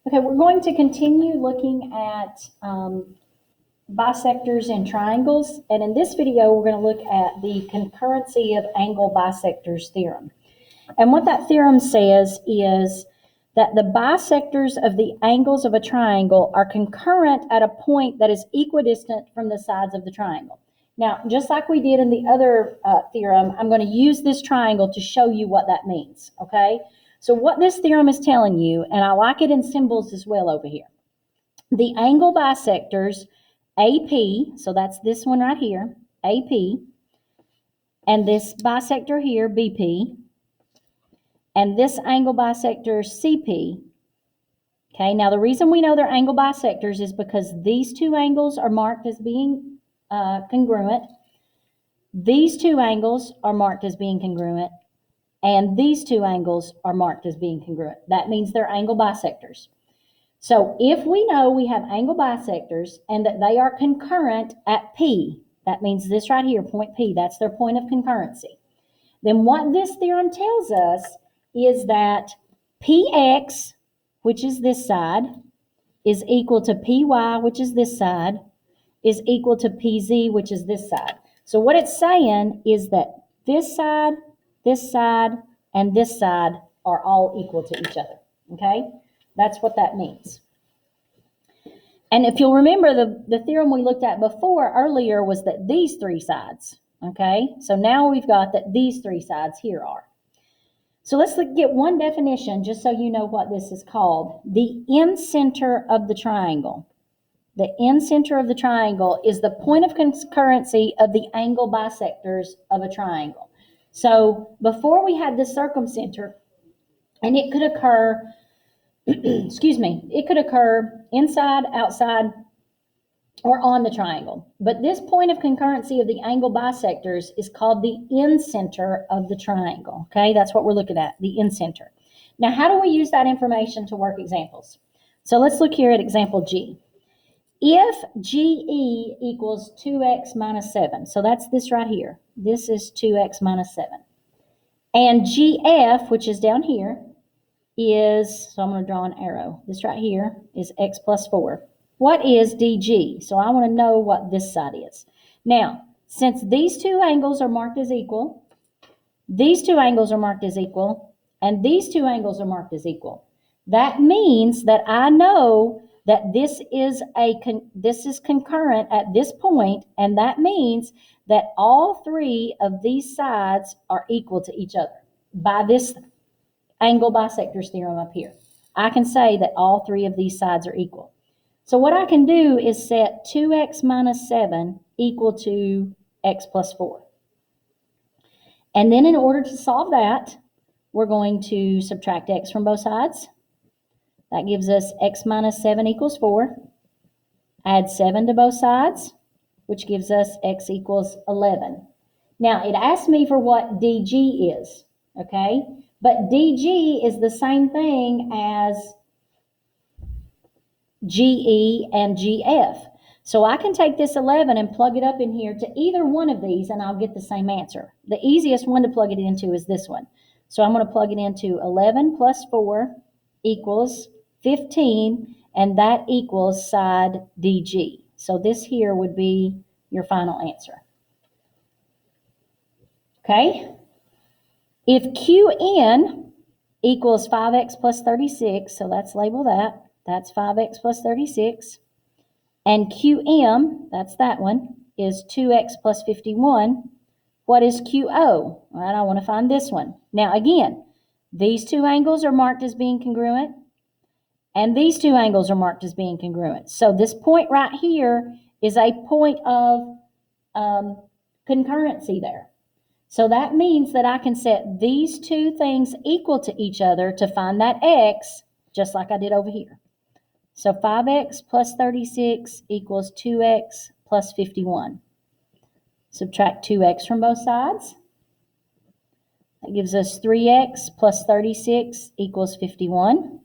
Okay, we're going to continue looking at bisectors and triangles. And in this video, we're going to look at the concurrency of angle bisectors theorem. And what that theorem says is that the bisectors of the angles of a triangle are concurrent at a point that is equidistant from the sides of the triangle. Now, just like we did in the other theorem, I'm going to use this triangle to show you what that means, okay? So what this theorem is telling you, and I like it in symbols as well over here, the angle bisectors AP, so that's this one right here, AP, and this bisector here, BP, and this angle bisector CP. Okay, now the reason we know they're angle bisectors is because these two angles are marked as being congruent. These two angles are marked as being congruent. And these two angles are marked as being congruent. That means they're angle bisectors. So if we know we have angle bisectors and that they are concurrent at P, that means this right here, point P, that's their point of concurrency. Then what this theorem tells us is that PX, which is this side, is equal to PY, which is this side, is equal to PZ, which is this side. So what it's saying is that this side, and this side are all equal to each other, okay? That's what that means. And if you'll remember, the theorem we looked at before earlier was that these three sides, okay? So now we've got that these three sides here are. So let's get one definition just so you know what this is called. The incenter of the triangle. The incenter of the triangle is the point of concurrency of the angle bisectors of a triangle. So before we had the circumcenter, and it could occur, it could occur inside, outside, or on the triangle. But this point of concurrency of the angle bisectors is called the incenter of the triangle. Okay, that's what we're looking at, the incenter. Now, how do we use that information to work examples? So let's look here at example G. If GE equals 2x minus 7, so that's this right here. This is 2x minus 7. And GF, which is down here, is, so I'm going to draw an arrow. This right here is x plus 4. What is DG? So I want to know what this side is. Now, since these two angles are marked as equal, these two angles are marked as equal, and these two angles are marked as equal, that means that I know that this is concurrent at this point, and that means that all three of these sides are equal to each other by this angle bisectors theorem up here. I can say that all three of these sides are equal. So what I can do is set 2x minus 7 equal to x plus 4. And then in order to solve that, we're going to subtract x from both sides. That gives us x minus 7 equals 4. Add 7 to both sides, which gives us x equals 11. Now, it asked me for what DG is, okay? But DG is the same thing as GE and GF. So I can take this 11 and plug it up in here to either one of these, and I'll get the same answer. The easiest one to plug it into is this one. So I'm going to plug it into 11 plus 4 equals 15, and that equals side DG. So this here would be your final answer. Okay? If QN equals 5x plus 36, so let's label that. That's 5x plus 36. And QM, that's that one, is 2x plus 51. What is QO? All right, I want to find this one. Now, again, these two angles are marked as being congruent, and these two angles are marked as being congruent. So this point right here is a point of concurrency there. So that means that I can set these two things equal to each other to find that x, just like I did over here. So 5x plus 36 equals 2x plus 51. Subtract 2x from both sides. That gives us 3x plus 36 equals 51.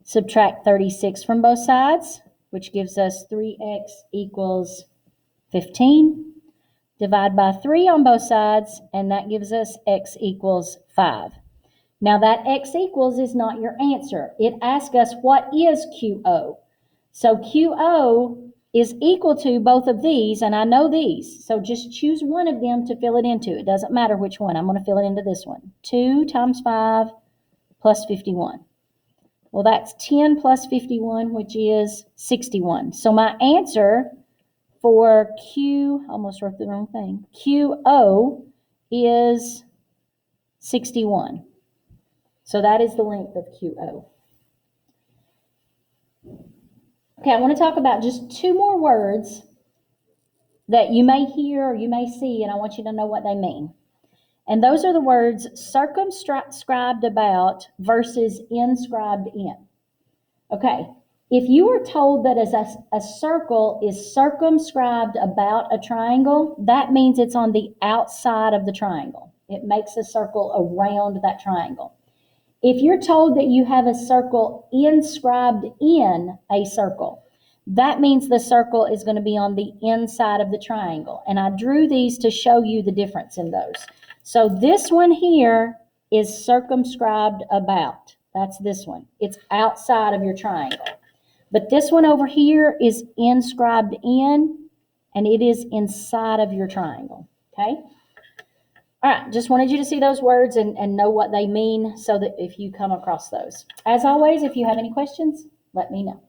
Subtract 36 from both sides, which gives us 3x equals 15. Divide by 3 on both sides, and that gives us x equals 5. Now that x equals is not your answer. It asks us what is QO. So QO is equal to both of these, and I know these. So just choose one of them to fill it into. It doesn't matter which one. I'm going to fill it into this one. 2 times 5 plus 51. Well, that's 10 plus 51, which is 61. So my answer for almost wrote the wrong thing, QO is 61. So that is the length of QO. Okay, I want to talk about just two more words that you may hear or you may see, and I want you to know what they mean. And those are the words circumscribed about versus inscribed in. Okay, if you are told that as a circle is circumscribed about a triangle, that means it's on the outside of the triangle. It makes a circle around that triangle. If you're told that you have a circle inscribed in a circle, that means the circle is going to be on the inside of the triangle. And I drew these to show you the difference in those. So this one here is circumscribed about. That's this one. It's outside of your triangle. But this one over here is inscribed in, and it is inside of your triangle. Okay? All right, just wanted you to see those words and know what they mean so that if you come across those. As always, if you have any questions, let me know.